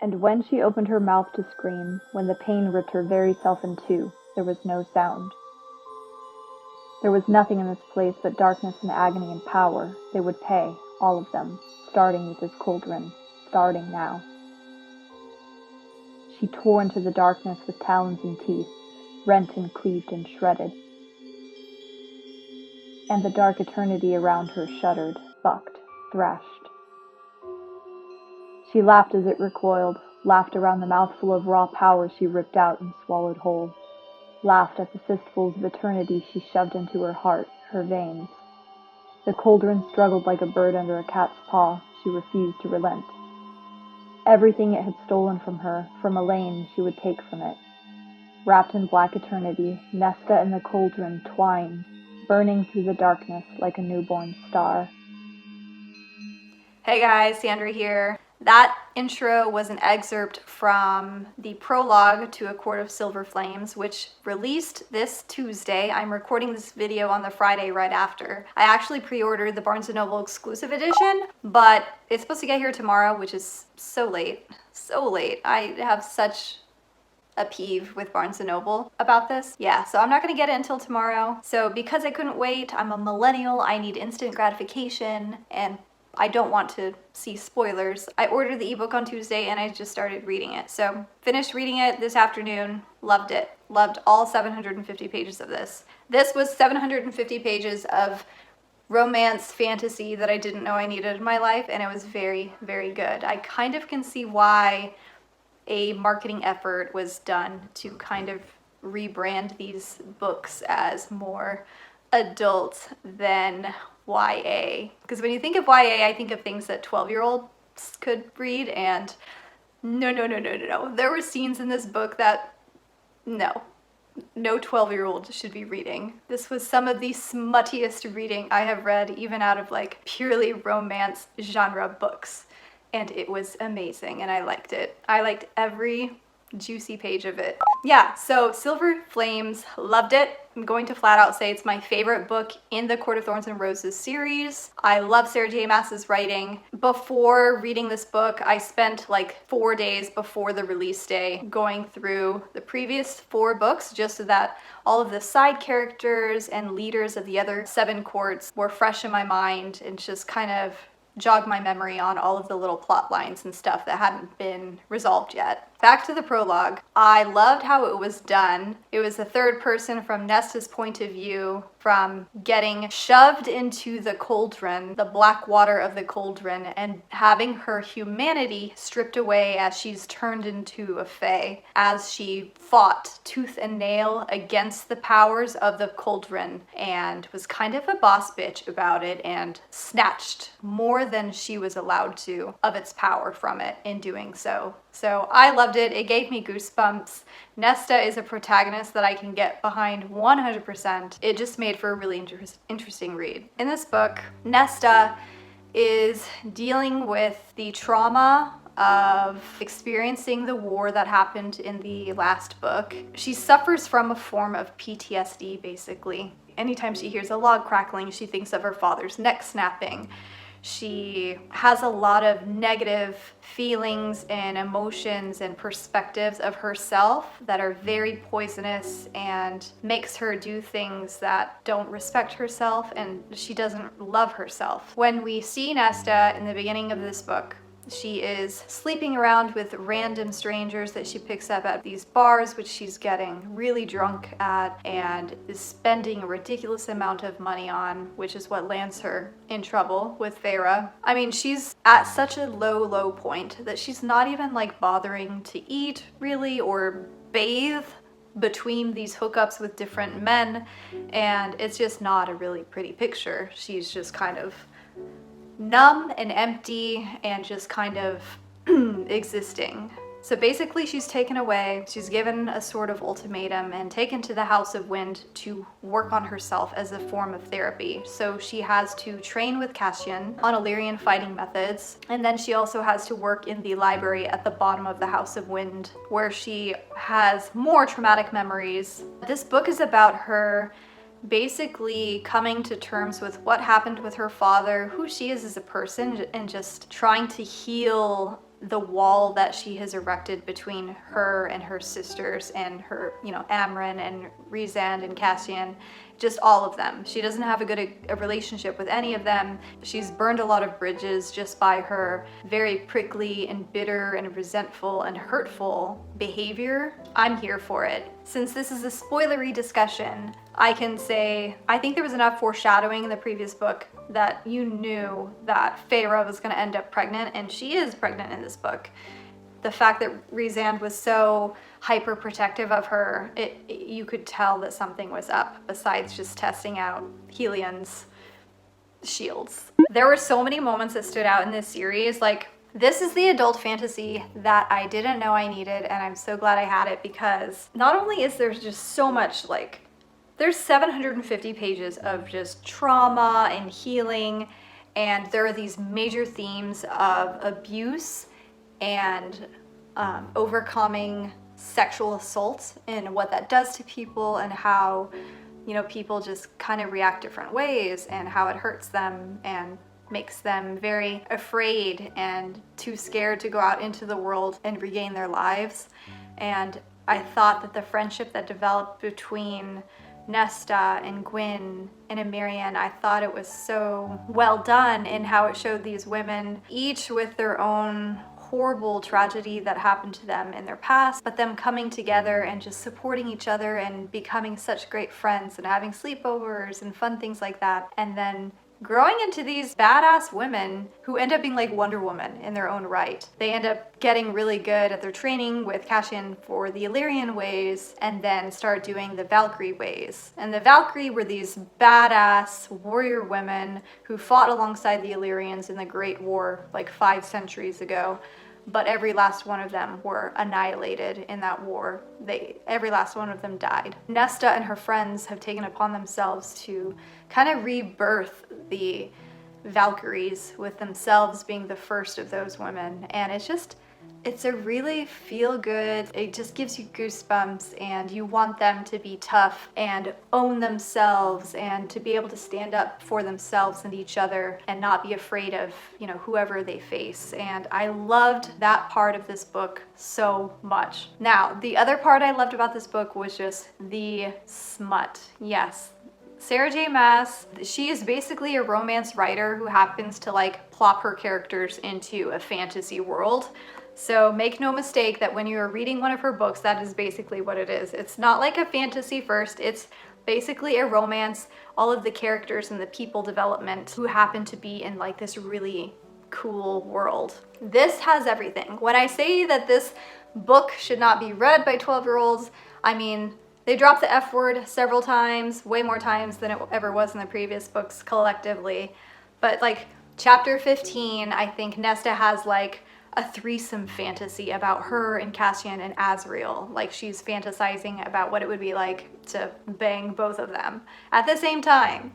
And when she opened her mouth to scream, when the pain ripped her very self in two, there was no sound. There was nothing in this place but darkness and agony and power. They would pay, all of them, starting with this cauldron, starting now. She tore into the darkness with talons and teeth, rent and cleaved and shredded. And the dark eternity around her shuddered, bucked, thrashed. She laughed as it recoiled, laughed around the mouthful of raw power she ripped out and swallowed whole, laughed at the fistfuls of eternity she shoved into her heart, her veins. The cauldron struggled like a bird under a cat's paw. She refused to relent. Everything it had stolen from her, from Elaine, she would take from it. Wrapped in black eternity, Nesta and the cauldron twined, burning through the darkness like a newborn star. Hey guys, Sandra here. That intro was an excerpt from the prologue to A Court of Silver Flames, which released this Tuesday. I'm recording this video on the Friday right after. I actually pre-ordered the Barnes & Noble exclusive edition, but it's supposed to get here tomorrow, which is so late. So late. I have such a peeve with Barnes & Noble about this. Yeah, so I'm not gonna get it until tomorrow. So because I couldn't wait, I'm a millennial, I need instant gratification, and I don't want to see spoilers. I ordered the ebook on Tuesday and I just started reading it. So finished reading it this afternoon, loved it. Loved all 750 pages of this. This was 750 pages of romance fantasy that I didn't know I needed in my life, and it was very, very good. I kind of can see why a marketing effort was done to kind of rebrand these books as more adult than YA. Because when you think of YA, I think of things that 12-year-olds could read, and no. There were scenes in this book that no 12-year-old should be reading. This was some of the smuttiest reading I have read, even out of like purely romance genre books. And it was amazing, and I liked it. I liked every juicy page of it. Yeah, so Silver Flames, loved it. I'm going to flat out say it's my favorite book in the Court of Thorns and Roses series. I love Sarah J Maas's writing. Before reading this book, I spent like 4 days before the release day going through the previous 4 books just so that all of the side characters and leaders of the other 7 courts were fresh in my mind and just kind of jog my memory on all of the little plot lines and stuff that hadn't been resolved yet. Back to the prologue. I loved how it was done. It was the third person from Nesta's point of view, from getting shoved into the cauldron, the black water of the cauldron, and having her humanity stripped away as she's turned into a fae, as she fought tooth and nail against the powers of the cauldron and was kind of a boss bitch about it and snatched more than she was allowed to of its power from it in doing so. So I loved it. It gave me goosebumps. Nesta is a protagonist that I can get behind 100%. It just made for a really interesting read. In this book, Nesta is dealing with the trauma of experiencing the war that happened in the last book. She suffers from a form of PTSD, basically. Anytime she hears a log crackling, she thinks of her father's neck snapping. She has a lot of negative feelings and emotions and perspectives of herself that are very poisonous and makes her do things that don't respect herself, and she doesn't love herself. When we see Nesta in the beginning of this book, she is sleeping around with random strangers that she picks up at these bars, which she's getting really drunk at and is spending a ridiculous amount of money on, which is what lands her in trouble with Feyre. I mean, she's at such a low point that she's not even like bothering to eat really or bathe between these hookups with different men, and it's just not a really pretty picture. She's just kind of numb and empty and just kind of existing. So basically she's taken away, she's given a sort of ultimatum and taken to the House of Wind to work on herself as a form of therapy. So she has to train with Cassian on Illyrian fighting methods, and then she also has to work in the library at the bottom of the House of Wind where she has more traumatic memories. This book is about her basically coming to terms with what happened with her father, who she is as a person, and just trying to heal the wall that she has erected between her and her sisters and her, Amren and Rhysand and Cassian, just all of them. She doesn't have a relationship with any of them. She's burned a lot of bridges just by her very prickly and bitter and resentful and hurtful behavior. I'm here for it. Since this is a spoilery discussion, I can say I think there was enough foreshadowing in the previous book that you knew that Feyre was going to end up pregnant, and she is pregnant in this book. The fact that Rhysand was so hyper protective of her, you could tell that something was up besides just testing out Helion's shields. There were so many moments that stood out in this series. Like, this is the adult fantasy that I didn't know I needed, and I'm so glad I had it, because not only is there just so much, there's 750 pages of just trauma and healing, and there are these major themes of abuse and overcoming sexual assault and what that does to people, and how people just kind of react different ways, and how it hurts them and makes them very afraid and too scared to go out into the world and regain their lives. And I thought that the friendship that developed between Nesta and Gwyn and Illyrian, I thought it was so well done in how it showed these women, each with their own horrible tragedy that happened to them in their past, but them coming together and just supporting each other and becoming such great friends and having sleepovers and fun things like that, and then growing into these badass women who end up being like Wonder Woman in their own right. They end up getting really good at their training with Cassian for the Illyrian ways, and then start doing the Valkyrie ways. And the Valkyrie were these badass warrior women who fought alongside the Illyrians in the Great War like 5 centuries ago. But every last one of them were annihilated in that war. Every last one of them died. Nesta and her friends have taken upon themselves to kind of rebirth the Valkyries, with themselves being the first of those women. And it's a really feel-good, it just gives you goosebumps, and you want them to be tough and own themselves and to be able to stand up for themselves and each other and not be afraid of, whoever they face. And I loved that part of this book so much. Now, the other part I loved about this book was just the smut. Yes. Sarah J Maas, she is basically a romance writer who happens to plop her characters into a fantasy world. So make no mistake that when you're reading one of her books, that is basically what it is. It's not like a fantasy first, it's basically a romance, all of the characters and the people development who happen to be in this really cool world. This has everything. When I say that this book should not be read by 12-year-olds, I mean, they dropped the F word several times, way more times than it ever was in the previous books collectively. But chapter 15, I think Nesta has a threesome fantasy about her and Cassian and Azriel. She's fantasizing about what it would be like to bang both of them at the same time.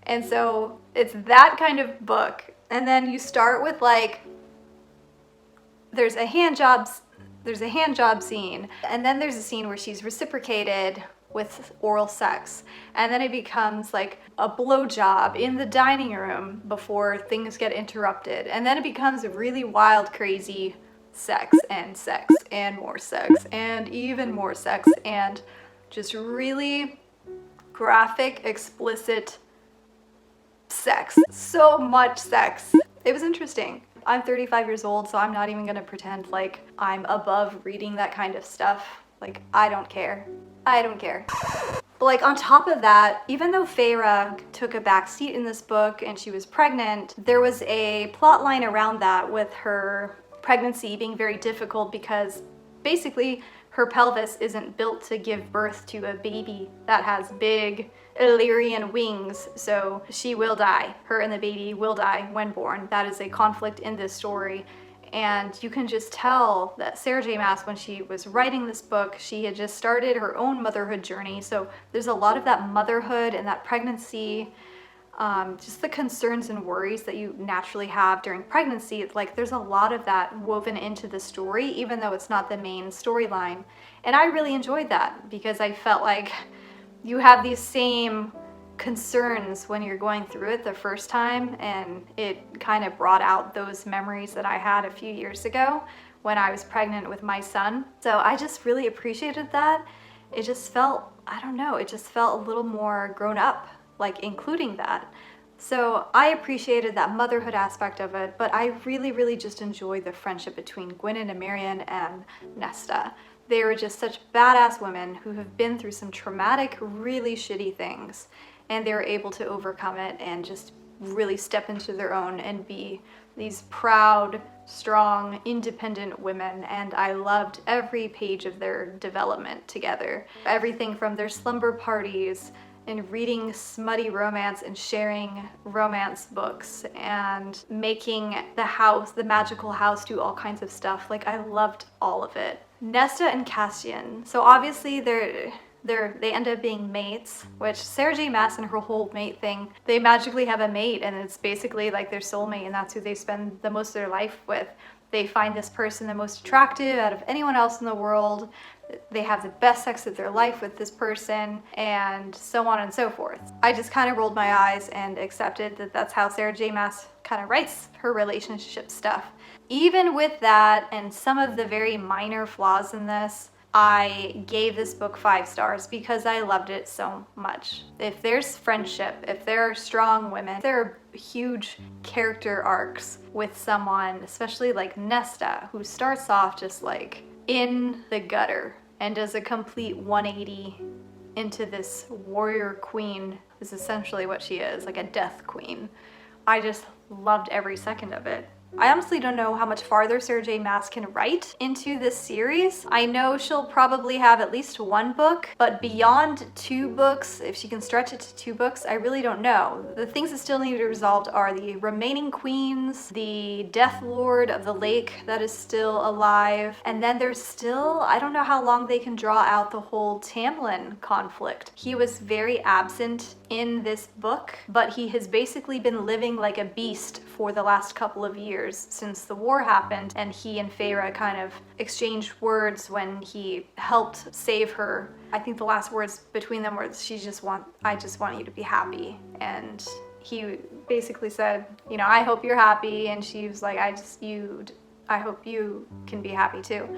And so it's that kind of book. And then you start with there's a hand job scene, and then there's a scene where she's reciprocated with oral sex, and then it becomes a blowjob in the dining room before things get interrupted, and then it becomes a really wild, crazy sex and more sex and even more sex, and just really graphic, explicit sex. So much sex. It was interesting. I'm 35 years old, so I'm not even gonna pretend I'm above reading that kind of stuff. I don't care. I don't care. But on top of that, even though Feyre took a back seat in this book and she was pregnant, there was a plot line around that with her pregnancy being very difficult, because basically her pelvis isn't built to give birth to a baby that has big Illyrian wings, so she will die. Her and the baby will die when born. That is a conflict in this story. And you can just tell that Sarah J Maas, when she was writing this book, she had just started her own motherhood journey. So there's a lot of that motherhood and that pregnancy, just the concerns and worries that you naturally have during pregnancy. There's a lot of that woven into the story, even though it's not the main storyline. And I really enjoyed that, because I felt like you have these same concerns when you're going through it the first time, and it kind of brought out those memories that I had a few years ago when I was pregnant with my son. So I just really appreciated that. It just felt, I don't know, it just felt a little more grown up, like including that. So I appreciated that motherhood aspect of it, but I really just enjoyed the friendship between Gwynedd and Marion and Nesta. They were just such badass women who have been through some traumatic, really shitty things, and they were able to overcome it and just really step into their own and be these proud, strong, independent women. And I loved every page of their development together. Everything from their slumber parties and reading smutty romance and sharing romance books and making the house, the magical house, do all kinds of stuff. Like, I loved all of it. Nesta and Cassian. So obviously they end up being mates, which Sarah J Maas and her whole mate thing, they magically have a mate and it's basically like their soulmate, and that's who they spend the most of their life with. They find this person the most attractive out of anyone else in the world. They have the best sex of their life with this person, and so on and so forth. I just kind of rolled my eyes and accepted that that's how Sarah J Maas kind of writes her relationship stuff. Even with that and some of the very minor flaws in this, I gave this book 5 stars because I loved it so much. If there's friendship, if there are strong women, if there are huge character arcs with someone, especially like Nesta, who starts off just like in the gutter and does a complete 180 into this warrior queen, is essentially what she is, like a death queen. I just loved every second of it. I honestly don't know how much farther Sarah J Maas can write into this series. I know she'll probably have at least 1 book, but beyond 2 books, if she can stretch it to 2 books, I really don't know. The things that still need to be resolved are the remaining queens, the Death Lord of the Lake that is still alive, and then there's still, I don't know how long they can draw out the whole Tamlin conflict. He was very absent in this book, but he has basically been living like a beast for the last couple of years since the war happened, and he and Feyre kind of exchanged words when he helped save her. I think the last words between them were, I just want you to be happy. And he basically said, you know, I hope you're happy. And she was like, I hope you can be happy too.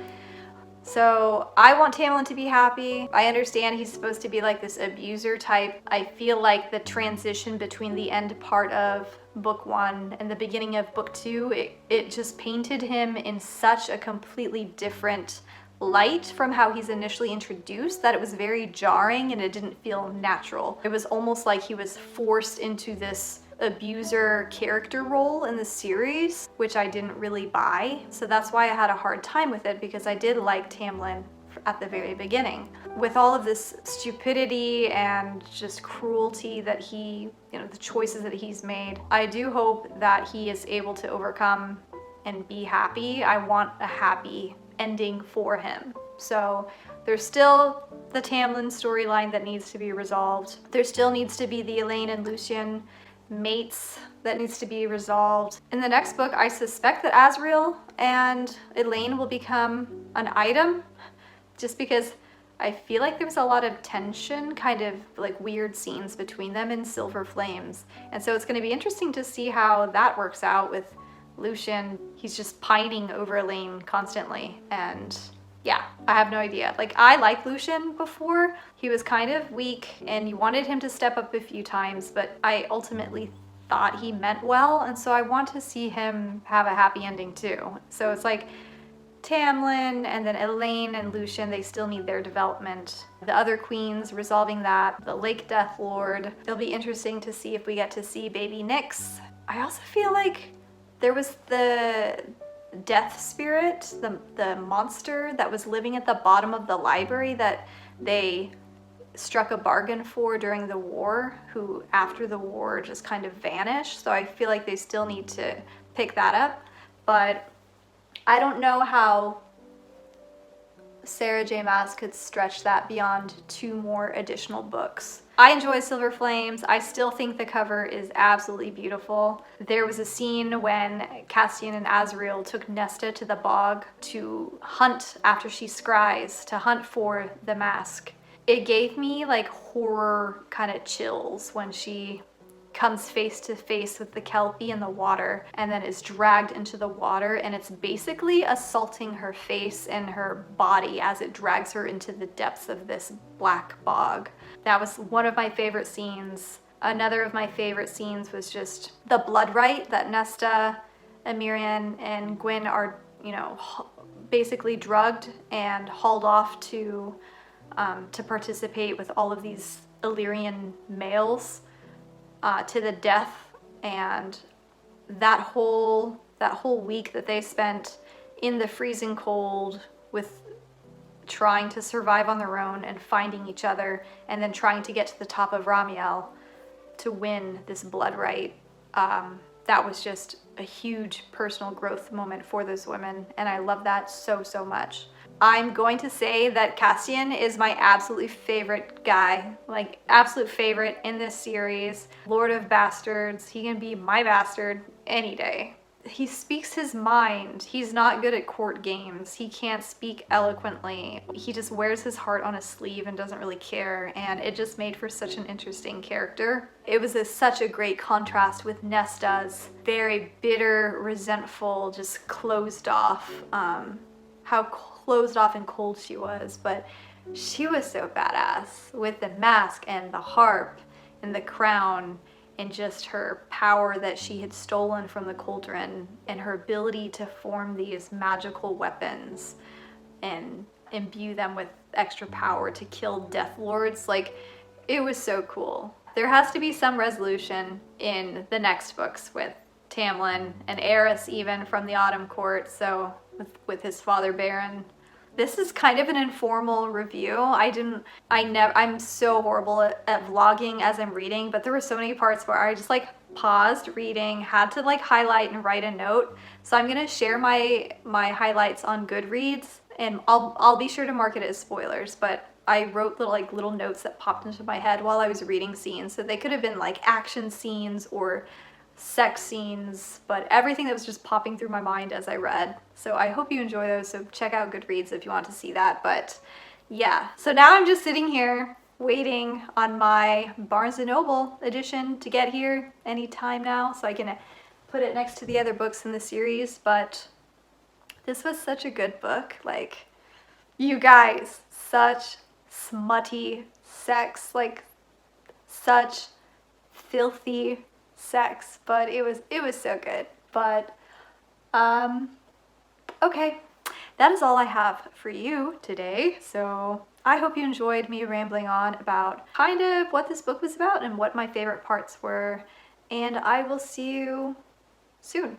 So I want Tamlin to be happy. I understand he's supposed to be like this abuser type. I feel like the transition between the end part of book 1 and the beginning of book 2, it just painted him in such a completely different light from how he's initially introduced that it was very jarring and it didn't feel natural. It was almost like he was forced into this abuser character role in the series, which I didn't really buy. So that's why I had a hard time with it, because I did like Tamlin at the very beginning. With all of this stupidity and just cruelty that he, you know, the choices that he's made, I do hope that he is able to overcome and be happy. I want a happy ending for him. So there's still the Tamlin storyline that needs to be resolved. There still needs to be the Elaine and Lucien mates that needs to be resolved. In the next book, I suspect that Azriel and Elaine will become an item, just because I feel like there was a lot of tension, kind of like weird scenes between them in Silver Flames. And so it's going to be interesting to see how that works out with Lucien. He's just pining over Elaine constantly, and yeah, I have no idea. Like, I liked Lucien before. He was kind of weak and you wanted him to step up a few times, but I ultimately thought he meant well, and so I want to see him have a happy ending too. So it's like Tamlin and then Elaine and Lucien, they still need their development. The other queens resolving that, the Lake Death Lord. It'll be interesting to see if we get to see baby Nyx. I also feel like there was the death spirit, the monster that was living at the bottom of the library that they struck a bargain for during the war, who after the war just kind of vanished. So I feel like they still need to pick that up, but I don't know how Sarah J Maas could stretch that beyond 2 more additional books. I enjoy Silver Flames. I still think the cover is absolutely beautiful. There was a scene when Cassian and Azriel took Nesta to the bog to hunt after she scries, to hunt for the mask. it gave me like horror kind of chills when she comes face to face with the Kelpie in the water and then is dragged into the water, and it's basically assaulting her face and her body as it drags her into the depths of this black bog. That was one of my favorite scenes. Another of my favorite scenes was just the blood rite that Nesta, Illyrian, and Gwyn are, you know, basically drugged and hauled off to participate with all of these Illyrian males to the death. And that whole week that they spent in the freezing cold with trying to survive on their own and finding each other, and then trying to get to the top of Ramiel to win this blood rite, that was just a huge personal growth moment for those women, and I love that so much. I'm going to say that Cassian is my absolutely favorite guy, like absolute favorite in this series. Lord of Bastards, he can be my bastard any day. He speaks his mind. He's not good at court games. He can't speak eloquently. He just wears his heart on his sleeve and doesn't really care, and it just made for such an interesting character. It was such a great contrast with Nesta's very bitter, resentful, just closed off, how closed off and cold she was, but she was so badass with the mask and the harp and the crown, and just her power that she had stolen from the cauldron, and her ability to form these magical weapons and imbue them with extra power to kill Death Lords. Like, it was so cool. There has to be some resolution in the next books with Tamlin and Eris, even from the Autumn Court, so with his father Baron. This is kind of an informal review. I'm so horrible at vlogging as I'm reading, but there were so many parts where I just like paused reading, had to like highlight and write a note. So I'm gonna share my highlights on Goodreads, and I'll be sure to mark it as spoilers, but I wrote little notes that popped into my head while I was reading scenes. So they could have been like action scenes or sex scenes, but everything that was just popping through my mind as I read. So I hope you enjoy those, so check out Goodreads if you want to see that. But yeah, so now I'm just sitting here waiting on my Barnes & Noble edition to get here anytime now, so I can put it next to the other books in the series. But this was such a good book. Like, you guys, such smutty sex, like such filthy sex, but it was so good. But okay, that is all I have for you today. So I hope you enjoyed me rambling on about kind of what this book was about and what my favorite parts were, and I will see you soon.